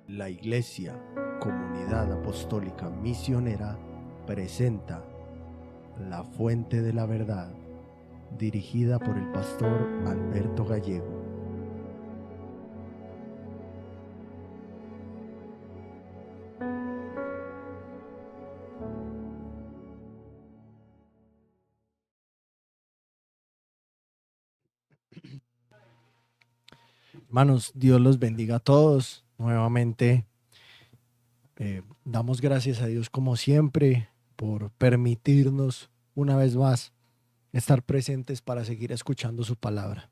La Iglesia, Comunidad Apostólica Misionera, presenta La Fuente de la Verdad, dirigida por el pastor Alberto Gallego. Hermanos, Dios los bendiga a todos. Nuevamente, damos gracias a Dios como siempre por permitirnos una vez más estar presentes para seguir escuchando su palabra.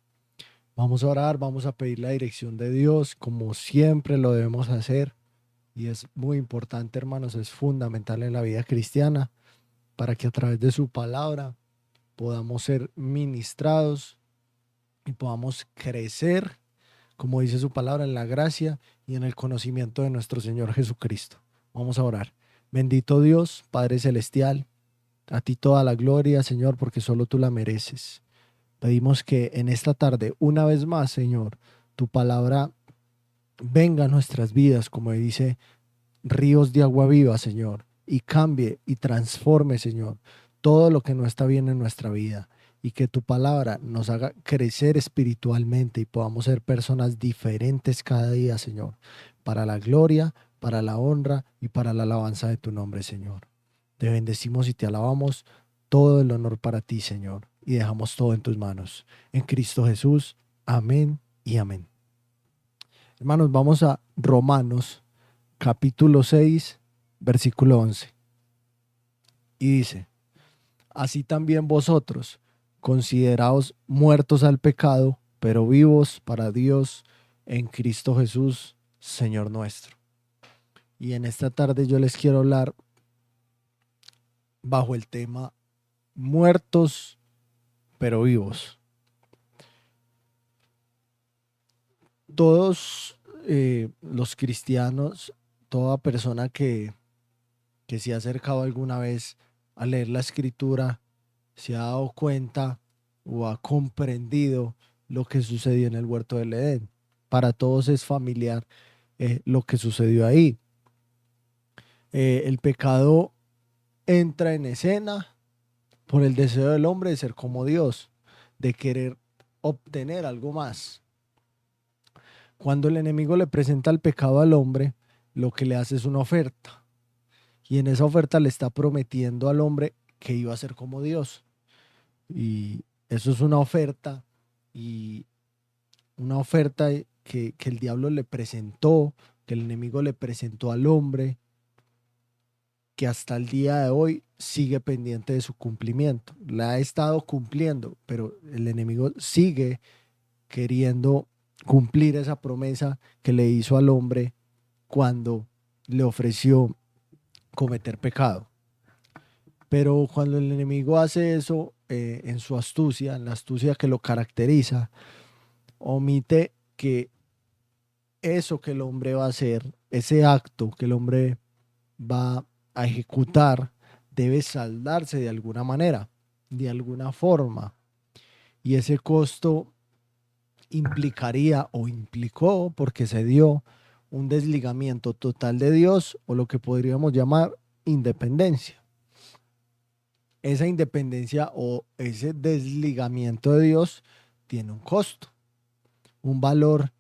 Vamos a orar, vamos a pedir la dirección de Dios como siempre lo debemos hacer. Y es muy importante, hermanos, es fundamental en la vida cristiana para que a través de su palabra podamos ser ministrados y podamos crecer, como dice su palabra, en la gracia y en el conocimiento de nuestro Señor Jesucristo. Vamos a orar. Bendito Dios, Padre Celestial, a ti toda la gloria, Señor, porque solo tú la mereces. Pedimos que en esta tarde, una vez más, Señor, tu palabra venga a nuestras vidas, como dice, ríos de agua viva, Señor, y cambie y transforme, Señor, todo lo que no está bien en nuestra vida, y que tu palabra nos haga crecer espiritualmente y podamos ser personas diferentes cada día, Señor, para la gloria, para la honra y para la alabanza de tu nombre, Señor. Te bendecimos y te alabamos, todo el honor para ti, Señor, y dejamos todo en tus manos. En Cristo Jesús, amén y amén. Hermanos, vamos a Romanos capítulo 6, versículo 11. Y dice: así también vosotros, consideraos muertos al pecado, pero vivos para Dios en Cristo Jesús, Señor nuestro. Y en esta tarde yo les quiero hablar bajo el tema muertos, pero vivos. Todos los cristianos, toda persona que se ha acercado alguna vez a leer la escritura, se ha dado cuenta o ha comprendido lo que sucedió en el huerto del Edén. Para todos es familiar lo que sucedió ahí. El pecado entra en escena por el deseo del hombre de ser como Dios, de querer obtener algo más. Cuando el enemigo le presenta el pecado al hombre, lo que le hace es una oferta. Y en esa oferta le está prometiendo al hombre que iba a ser como Dios. Y eso es una oferta, y una oferta que el diablo le presentó, que el enemigo le presentó al hombre, que hasta el día de hoy sigue pendiente de su cumplimiento. La ha estado cumpliendo, pero el enemigo sigue queriendo cumplir esa promesa que le hizo al hombre cuando le ofreció cometer pecado. Pero cuando el enemigo hace eso, en su astucia, en la astucia que lo caracteriza, omite que eso que el hombre va a hacer, ese acto que el hombre va a ejecutar, debe saldarse de alguna manera, de alguna forma. Y ese costo implicaría o implicó, porque se dio, un desligamiento total de Dios, o lo que podríamos llamar independencia. Esa independencia o ese desligamiento de Dios tiene un costo, un valor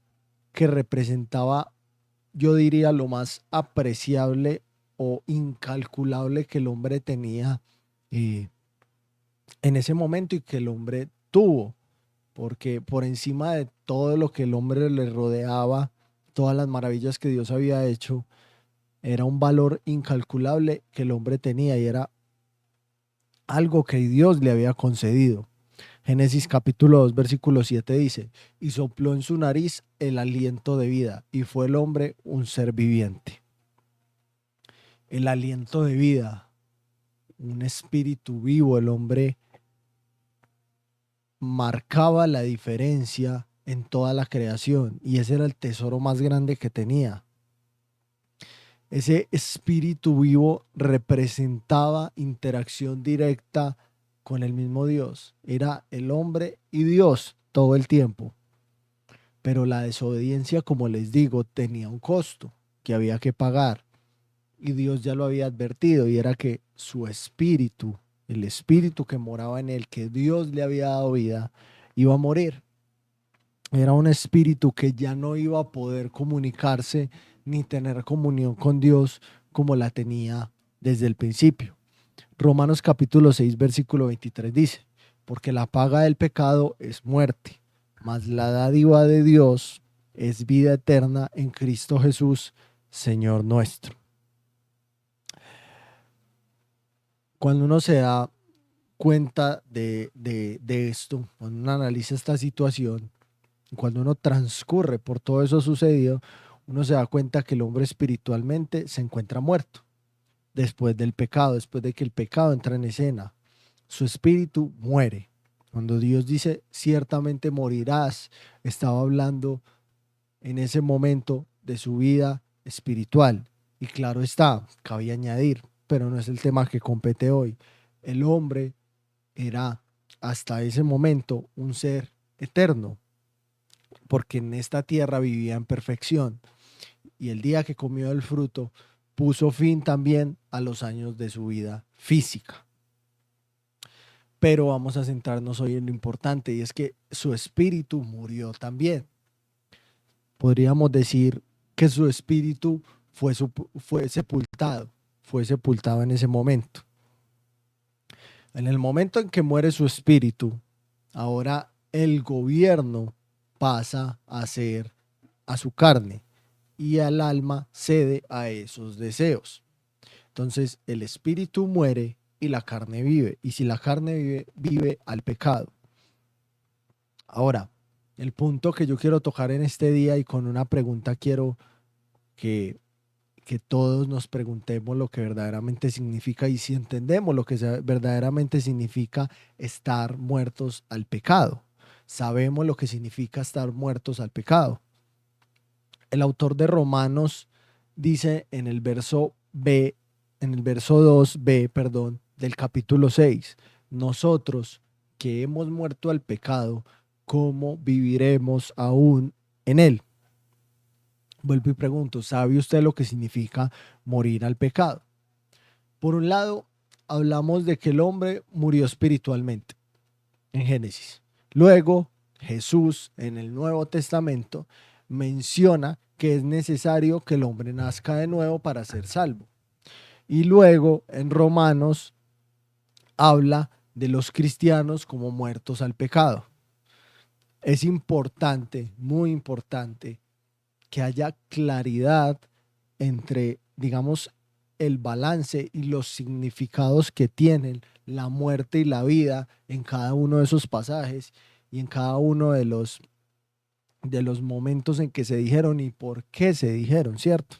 que representaba, yo diría, lo más apreciable o incalculable que el hombre tenía en ese momento y que el hombre tuvo, porque por encima de todo lo que el hombre le rodeaba, todas las maravillas que Dios había hecho, era un valor incalculable que el hombre tenía, y era algo que Dios le había concedido. Génesis capítulo 2, versículo 7 dice: y sopló en su nariz el aliento de vida, y fue el hombre un ser viviente. El aliento de vida, un espíritu vivo. El hombre marcaba la diferencia en toda la creación, y ese era el tesoro más grande que tenía. Ese espíritu vivo representaba interacción directa con el mismo Dios. Era el hombre y Dios todo el tiempo. Pero la desobediencia, como les digo, tenía un costo. que había que pagar. Y Dios ya lo había advertido, y era que su espíritu, el espíritu que moraba en él, que Dios le había dado vida, iba a morir. Era un espíritu que ya no iba a poder comunicarse ni tener comunión con Dios como la tenía desde el principio. Romanos capítulo 6, versículo 23 dice: porque la paga del pecado es muerte, mas la dádiva de Dios es vida eterna en Cristo Jesús, Señor nuestro. Cuando uno se da cuenta de esto, cuando uno analiza esta situación, cuando uno transcurre por todo eso sucedido, uno se da cuenta que el hombre espiritualmente se encuentra muerto después del pecado, después de que el pecado entra en escena. Su espíritu muere. Cuando Dios dice ciertamente morirás, estaba hablando en ese momento de su vida espiritual. Y claro está, cabía añadir, pero no es el tema que compete hoy. El hombre era hasta ese momento un ser eterno, porque en esta tierra vivía en perfección. Y el día que comió el fruto, puso fin también a los años de su vida física. Pero vamos a centrarnos hoy en lo importante, y es que su espíritu murió también. Podríamos decir que su espíritu fue sepultado en ese momento. En el momento en que muere su espíritu, ahora el gobierno pasa a ser a su carne, y al alma cede a esos deseos. Entonces el espíritu muere y la carne vive. Y si la carne vive, vive al pecado. Ahora, el punto que yo quiero tocar en este día, y con una pregunta quiero que, que todos nos preguntemos lo que verdaderamente significa, y si entendemos lo que verdaderamente significa estar muertos al pecado. Sabemos lo que significa estar muertos al pecado. El autor de Romanos dice en el verso 2b, perdón, del capítulo 6: nosotros que hemos muerto al pecado, ¿cómo viviremos aún en él? Vuelvo y pregunto, ¿sabe usted lo que significa morir al pecado? Por un lado, hablamos de que el hombre murió espiritualmente en Génesis. Luego, Jesús en el Nuevo Testamento menciona que es necesario que el hombre nazca de nuevo para ser salvo. Y luego en Romanos habla de los cristianos como muertos al pecado. Es importante, muy importante, que haya claridad entre, digamos, el balance y los significados que tienen la muerte y la vida en cada uno de esos pasajes, y en cada uno de los momentos en que se dijeron y por qué se dijeron, ¿cierto?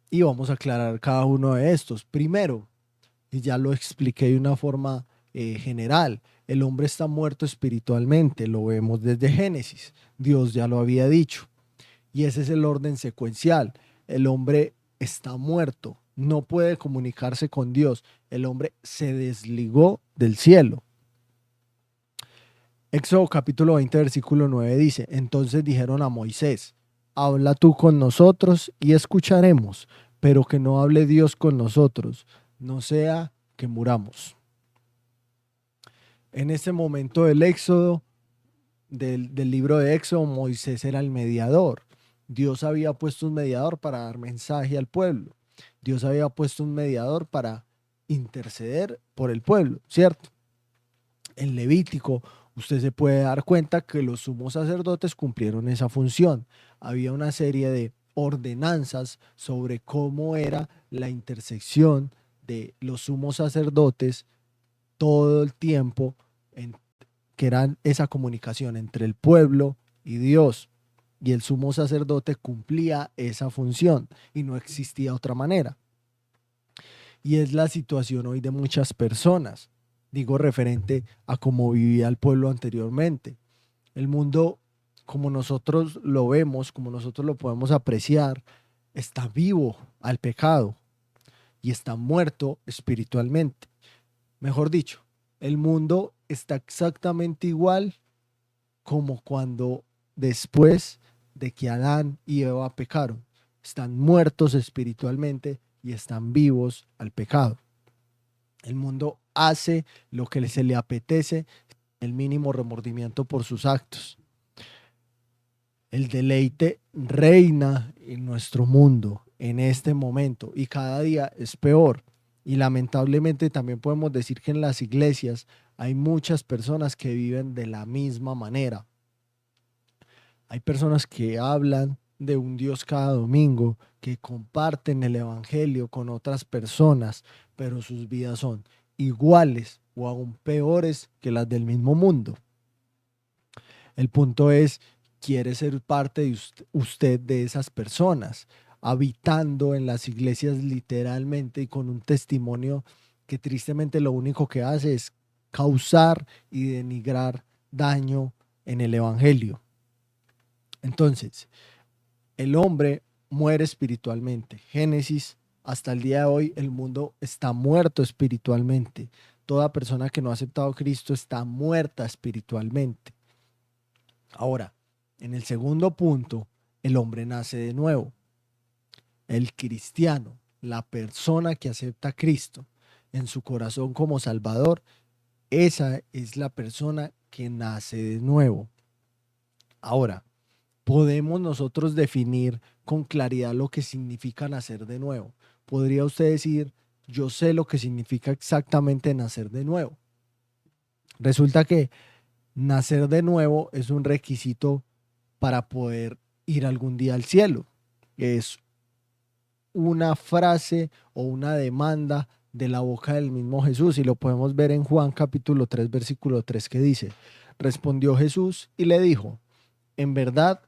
Y vamos a aclarar cada uno de estos. Primero, y ya lo expliqué de una forma general, el hombre está muerto espiritualmente, lo vemos desde Génesis, Dios ya lo había dicho, y ese es el orden secuencial. El hombre está muerto, no puede comunicarse con Dios, el hombre se desligó del cielo. Éxodo capítulo 20, versículo 9 dice: entonces dijeron a Moisés: habla tú con nosotros y escucharemos, pero que no hable Dios con nosotros, no sea que muramos. En este momento del Éxodo, del libro de Éxodo, Moisés era el mediador. Dios había puesto un mediador para dar mensaje al pueblo. Dios había puesto un mediador para interceder por el pueblo, ¿cierto? En Levítico, usted se puede dar cuenta que los sumos sacerdotes cumplieron esa función. Había una serie de ordenanzas sobre cómo era la intersección de los sumos sacerdotes todo el tiempo, que eran esa comunicación entre el pueblo y Dios. Y el sumo sacerdote cumplía esa función y no existía otra manera. Y es la situación hoy de muchas personas. Digo, referente a cómo vivía el pueblo anteriormente. El mundo, como nosotros lo vemos, como nosotros lo podemos apreciar, está vivo al pecado y está muerto espiritualmente. Mejor dicho, el mundo está exactamente igual como cuando después de que Adán y Eva pecaron. están muertos espiritualmente y están vivos al pecado. El mundo hace lo que se le apetece, el mínimo remordimiento por sus actos. El deleite reina en nuestro mundo en este momento y cada día es peor. Y lamentablemente también podemos decir que en las iglesias hay muchas personas que viven de la misma manera. Hay personas que hablan de un Dios cada domingo, que comparten el evangelio con otras personas, pero sus vidas son iguales o aún peores que las del mismo mundo. El punto es, ¿quiere ser parte de usted de esas personas, habitando en las iglesias literalmente y con un testimonio que tristemente lo único que hace es causar y denigrar daño en el evangelio? Entonces, el hombre muere espiritualmente. Génesis, hasta el día de hoy, el mundo está muerto espiritualmente. Toda persona que no ha aceptado a Cristo está muerta espiritualmente. Ahora, en el segundo punto, el hombre nace de nuevo. El cristiano, la persona que acepta a Cristo en su corazón como Salvador, esa es la persona que nace de nuevo. Ahora, podemos nosotros definir con claridad lo que significa nacer de nuevo. ¿Podría usted decir, yo sé lo que significa exactamente nacer de nuevo? Resulta que nacer de nuevo es un requisito para poder ir algún día al cielo. Es una frase o una demanda de la boca del mismo Jesús, y lo podemos ver en Juan capítulo 3, versículo 3, que dice: respondió Jesús y le dijo, en verdad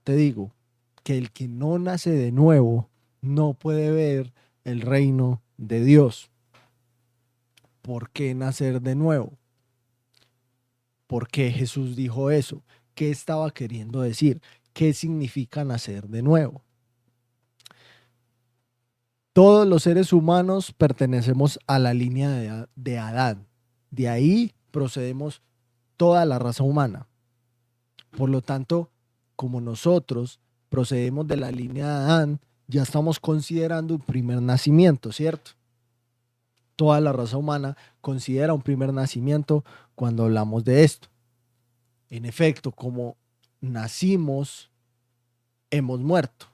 te digo, que el que no nace de nuevo no puede ver el reino de Dios. ¿Por qué nacer de nuevo? ¿Por qué Jesús dijo eso? ¿Qué estaba queriendo decir? ¿Qué significa nacer de nuevo? Todos los seres humanos pertenecemos a la línea de Adán. De ahí procedemos toda la raza humana. Por lo tanto, como nosotros procedemos de la línea de Adán, ya estamos considerando un primer nacimiento, ¿cierto? Toda la raza humana considera un primer nacimiento cuando hablamos de esto. En efecto, como nacimos, hemos muerto.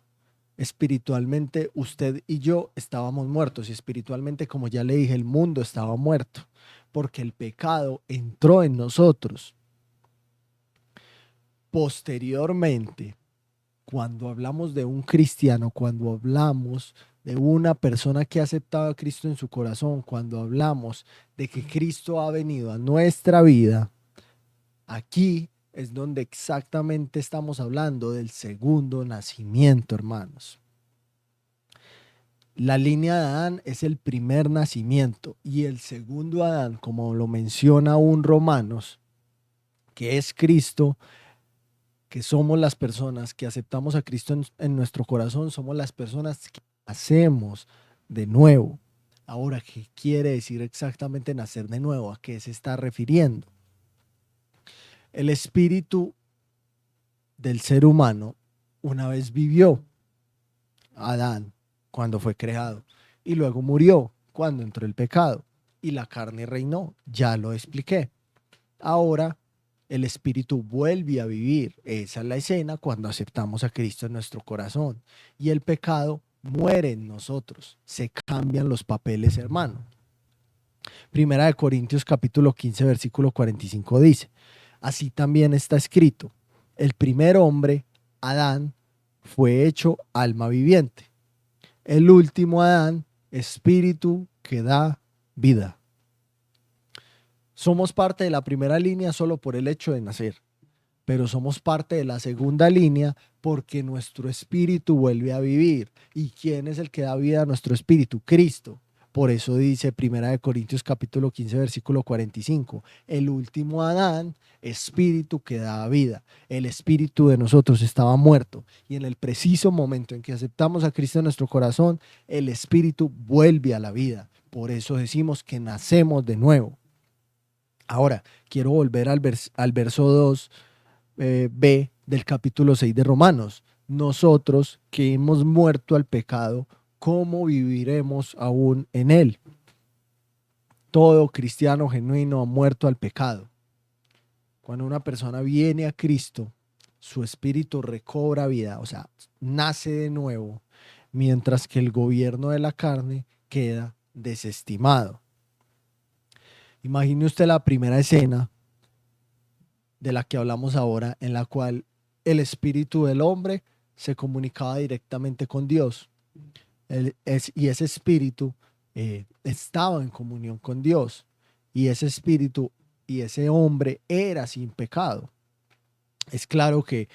Espiritualmente, usted y yo estábamos muertos, y espiritualmente, como ya le dije, el mundo estaba muerto, porque el pecado entró en nosotros. Posteriormente, cuando hablamos de un cristiano, cuando hablamos de una persona que ha aceptado a Cristo en su corazón, cuando hablamos de que Cristo ha venido a nuestra vida, aquí es donde exactamente estamos hablando del segundo nacimiento, hermanos. La línea de Adán es el primer nacimiento, y el segundo Adán, como lo menciona aún Romanos, que es Cristo, que somos las personas que aceptamos a Cristo en nuestro corazón, somos las personas que nacemos de nuevo. Ahora, ¿qué quiere decir exactamente nacer de nuevo? ¿A qué se está refiriendo? El espíritu del ser humano una vez vivió, Adán, cuando fue creado, y luego murió cuando entró el pecado y la carne reinó. Ya lo expliqué. Ahora el espíritu vuelve a vivir. Esa es la escena cuando aceptamos a Cristo en nuestro corazón y el pecado muere en nosotros. Se cambian los papeles, hermano. Primera de Corintios capítulo 15 versículo 45 dice: así también está escrito, el primer hombre, Adán, fue hecho alma viviente. El último Adán, espíritu que da vida. Somos parte de la primera línea solo por el hecho de nacer, pero somos parte de la segunda línea porque nuestro espíritu vuelve a vivir. ¿Y quién es el que da vida a nuestro espíritu? Cristo. Por eso dice Primera de Corintios capítulo 15 versículo 45, el último Adán, espíritu que da vida. El espíritu de nosotros estaba muerto, y en el preciso momento en que aceptamos a Cristo en nuestro corazón, el espíritu vuelve a la vida. Por eso decimos que nacemos de nuevo. Ahora, quiero volver al verso 2 B del capítulo 6 de Romanos, nosotros que hemos muerto al pecado, ¿cómo viviremos aún en él? Todo cristiano genuino ha muerto al pecado. Cuando una persona viene a Cristo, su espíritu recobra vida, o sea, nace de nuevo, mientras que el gobierno de la carne queda desestimado. Imagine usted la primera escena de la que hablamos ahora, en la cual el espíritu del hombre se comunicaba directamente con Dios. Y ese espíritu estaba en comunión con Dios. Y ese espíritu y ese hombre era sin pecado. Es claro que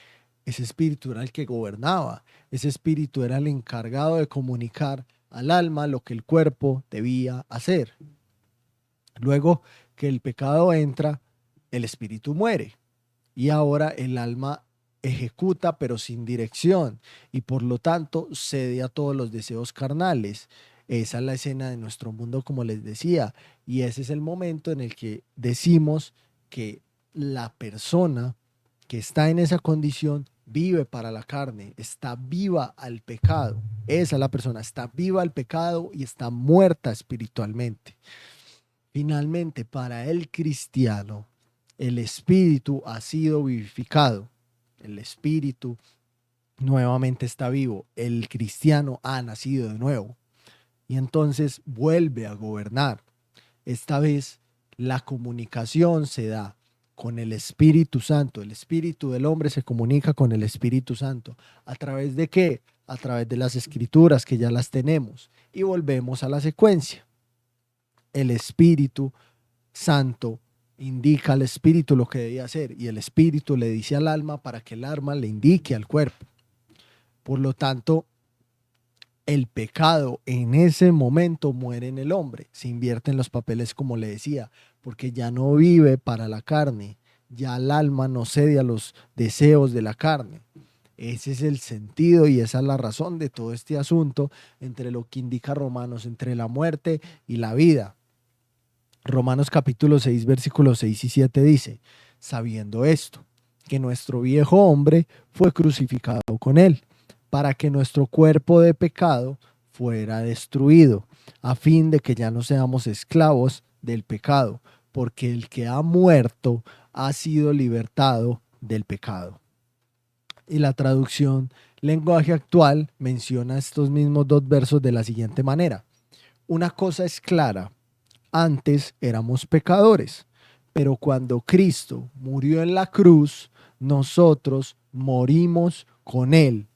ese espíritu era el que gobernaba. Ese espíritu era el encargado de comunicar al alma lo que el cuerpo debía hacer. Luego que el pecado entra, el espíritu muere. Y ahora el alma ejecuta pero sin dirección y por lo tanto cede a todos los deseos carnales. Esa es la escena de nuestro mundo, como les decía, y ese es el momento en el que decimos que la persona que está en esa condición vive para la carne, está viva al pecado. Esa es la persona, está viva al pecado y está muerta espiritualmente. Finalmente, para el cristiano, el espíritu ha sido vivificado. El espíritu nuevamente está vivo. El cristiano ha nacido de nuevo. Y entonces vuelve a gobernar. Esta vez la comunicación se da con el Espíritu Santo. El espíritu del hombre se comunica con el Espíritu Santo. ¿A través de qué? A través de las escrituras, que ya las tenemos. Y volvemos a la secuencia. El Espíritu Santo indica al espíritu lo que debía hacer y el espíritu le dice al alma para que el alma le indique al cuerpo. Por lo tanto, el pecado en ese momento muere en el hombre, se invierte en los papeles, como le decía, porque ya no vive para la carne, ya el alma no cede a los deseos de la carne. Ese es el sentido y esa es la razón de todo este asunto entre lo que indica Romanos, entre la muerte y la vida. Romanos capítulo 6, versículos 6 y 7 dice: sabiendo esto, que nuestro viejo hombre fue crucificado con él, para que nuestro cuerpo de pecado fuera destruido, a fin de que ya no seamos esclavos del pecado, porque el que ha muerto ha sido libertado del pecado. Y la traducción lenguaje actual menciona estos mismos dos versos de la siguiente manera: una cosa es clara, antes éramos pecadores, pero cuando Cristo murió en la cruz, nosotros morimos con Él.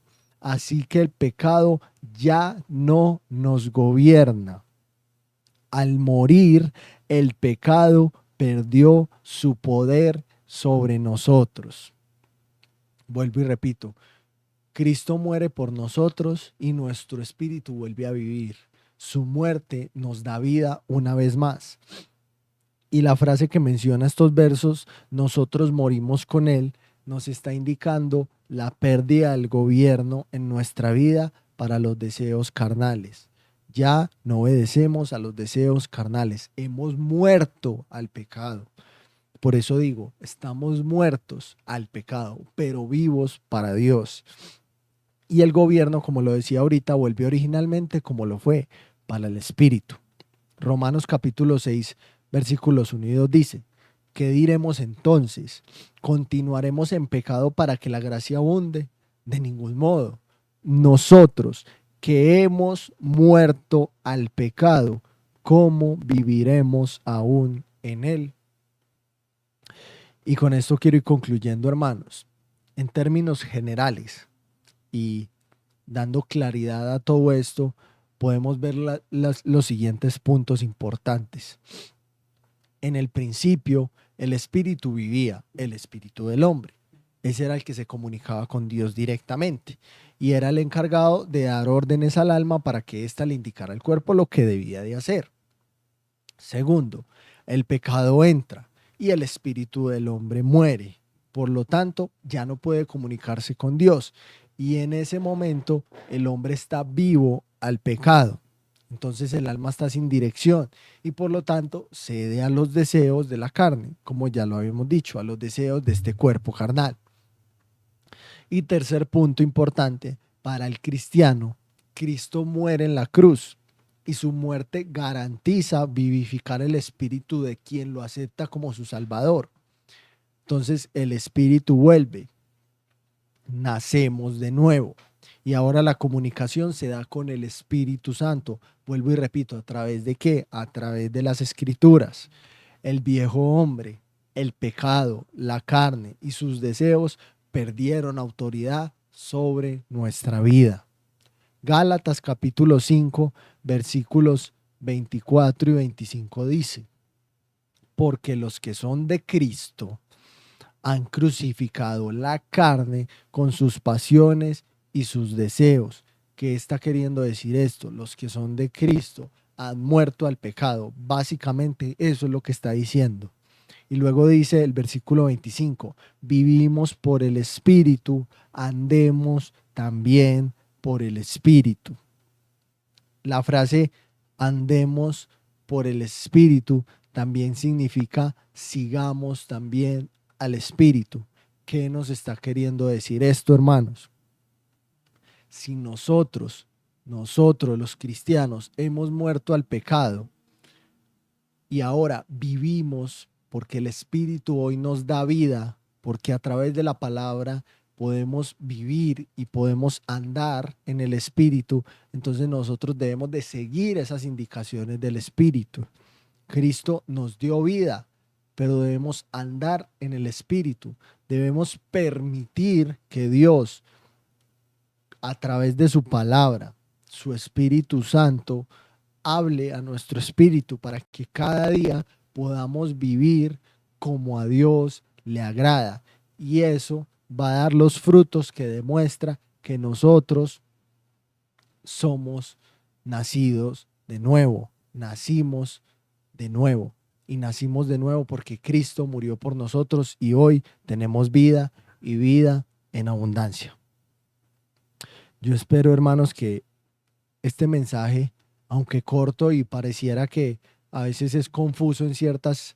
Así que el pecado ya no nos gobierna. Al morir, el pecado perdió su poder sobre nosotros. Vuelvo y repito, Cristo muere por nosotros y nuestro espíritu vuelve a vivir. Su muerte nos da vida una vez más. Y la frase que menciona estos versos, nosotros morimos con él, nos está indicando la pérdida del gobierno en nuestra vida para los deseos carnales. Ya no obedecemos a los deseos carnales. Hemos muerto al pecado. Por eso digo, estamos muertos al pecado, pero vivos para Dios. Y el gobierno, como lo decía ahorita, vuelve originalmente como lo fue para el Espíritu. Romanos capítulo 6, versículos 1 y 2 dice: ¿qué diremos entonces? ¿Continuaremos en pecado para que la gracia abunde? De ningún modo. Nosotros que hemos muerto al pecado, ¿cómo viviremos aún en él? Y con esto quiero ir concluyendo, hermanos. En términos generales y dando claridad a todo esto, podemos ver los siguientes puntos importantes. En el principio, el espíritu vivía, el espíritu del hombre. Ese era el que se comunicaba con Dios directamente y era el encargado de dar órdenes al alma para que ésta le indicara al cuerpo lo que debía de hacer. Segundo, el pecado entra y el espíritu del hombre muere. Por lo tanto, ya no puede comunicarse con Dios. Y en ese momento, el hombre está vivo al pecado. Entonces el alma está sin dirección y por lo tanto cede a los deseos de la carne, como ya lo habíamos dicho, a los deseos de este cuerpo carnal. Y tercer punto importante, para el cristiano, Cristo muere en la cruz y su muerte garantiza vivificar el espíritu de quien lo acepta como su Salvador. Entonces el espíritu vuelve, nacemos de nuevo. Y ahora la comunicación se da con el Espíritu Santo. Vuelvo y repito, ¿a través de qué? A través de las Escrituras. El viejo hombre, el pecado, la carne y sus deseos perdieron autoridad sobre nuestra vida. Gálatas capítulo 5, versículos 24 y 25 dice: porque los que son de Cristo han crucificado la carne con sus pasiones y sus deseos. ¿Qué está queriendo decir esto? Los que son de Cristo han muerto al pecado. Básicamente eso es lo que está diciendo. Y luego dice el versículo 25, vivimos por el Espíritu, andemos también por el Espíritu. La frase andemos por el Espíritu también significa sigamos también al Espíritu. ¿Qué nos está queriendo decir esto, hermanos? Si nosotros los cristianos, hemos muerto al pecado y ahora vivimos porque el Espíritu hoy nos da vida, porque a través de la palabra podemos vivir y podemos andar en el Espíritu, entonces nosotros debemos de seguir esas indicaciones del Espíritu. Cristo nos dio vida, pero debemos andar en el Espíritu. Debemos permitir que Dios, a través de su palabra, su Espíritu Santo, hable a nuestro espíritu para que cada día podamos vivir como a Dios le agrada. Y eso va a dar los frutos que demuestra que nosotros somos nacidos de nuevo, nacimos de nuevo. Y nacimos de nuevo porque Cristo murió por nosotros y hoy tenemos vida y vida en abundancia. Yo espero, hermanos, que este mensaje, aunque corto y pareciera que a veces es confuso en ciertos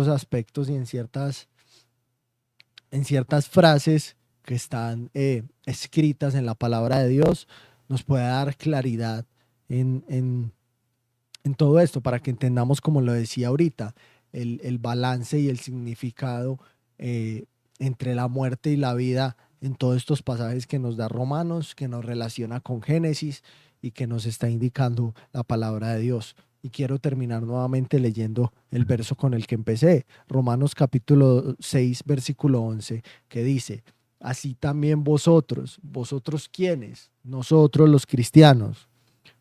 aspectos y en ciertas frases que están escritas en la palabra de Dios, nos pueda dar claridad en todo esto para que entendamos, como lo decía ahorita, el balance y el significado entre la muerte y la vida en todos estos pasajes que nos da Romanos, que nos relaciona con Génesis y que nos está indicando la palabra de Dios. Y quiero terminar nuevamente leyendo el verso con el que empecé, Romanos capítulo 6, versículo 11, que dice: así también vosotros, ¿vosotros quiénes? Nosotros los cristianos,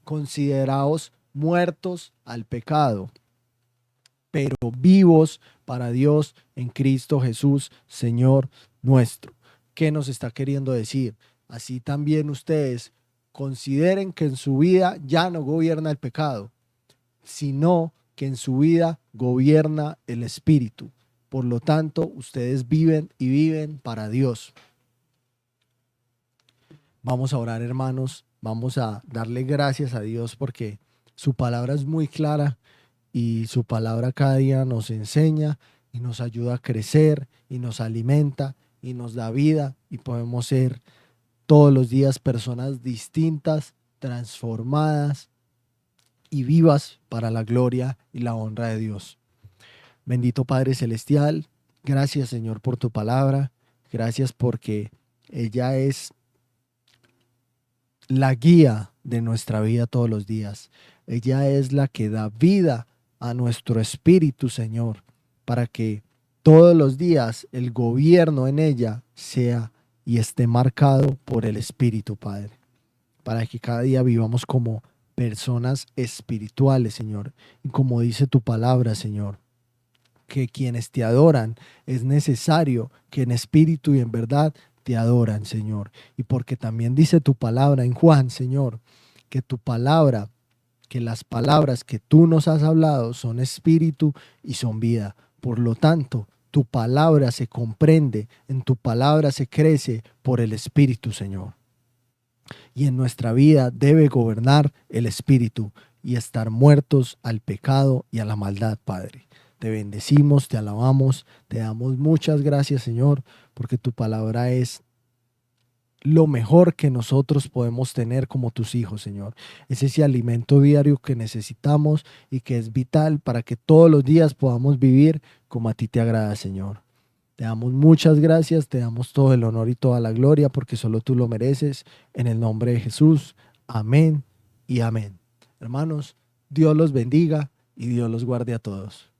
consideraos muertos al pecado, pero vivos para Dios en Cristo Jesús, Señor nuestro. ¿Qué nos está queriendo decir? Así también ustedes consideren que en su vida ya no gobierna el pecado, sino que en su vida gobierna el Espíritu. Por lo tanto, ustedes viven y viven para Dios. Vamos a orar, hermanos. Vamos a darle gracias a Dios porque su palabra es muy clara y su palabra cada día nos enseña y nos ayuda a crecer y nos alimenta y nos da vida y podemos ser todos los días personas distintas, transformadas y vivas para la gloria y la honra de Dios. Bendito Padre Celestial, gracias, Señor, por tu palabra. Gracias porque ella es la guía de nuestra vida todos los días. Ella es la que da vida a nuestro espíritu, Señor, para que todos los días el gobierno en ella sea y esté marcado por el Espíritu, Padre. Para que cada día vivamos como personas espirituales, Señor. Y como dice tu palabra, Señor, que quienes te adoran es necesario que en espíritu y en verdad te adoran, Señor. Y porque también dice tu palabra en Juan, Señor, que tu palabra, que las palabras que tú nos has hablado son espíritu y son vida. Por lo tanto, tu palabra se comprende, en tu palabra se crece por el Espíritu, Señor. Y en nuestra vida debe gobernar el Espíritu y estar muertos al pecado y a la maldad, Padre. Te bendecimos, te alabamos, te damos muchas gracias, Señor, porque tu palabra es lo mejor que nosotros podemos tener como tus hijos, Señor. Es ese alimento diario que necesitamos y que es vital para que todos los días podamos vivir como a ti te agrada, Señor. Te damos muchas gracias, te damos todo el honor y toda la gloria porque solo tú lo mereces. En el nombre de Jesús. Amén y amén. Hermanos, Dios los bendiga y Dios los guarde a todos.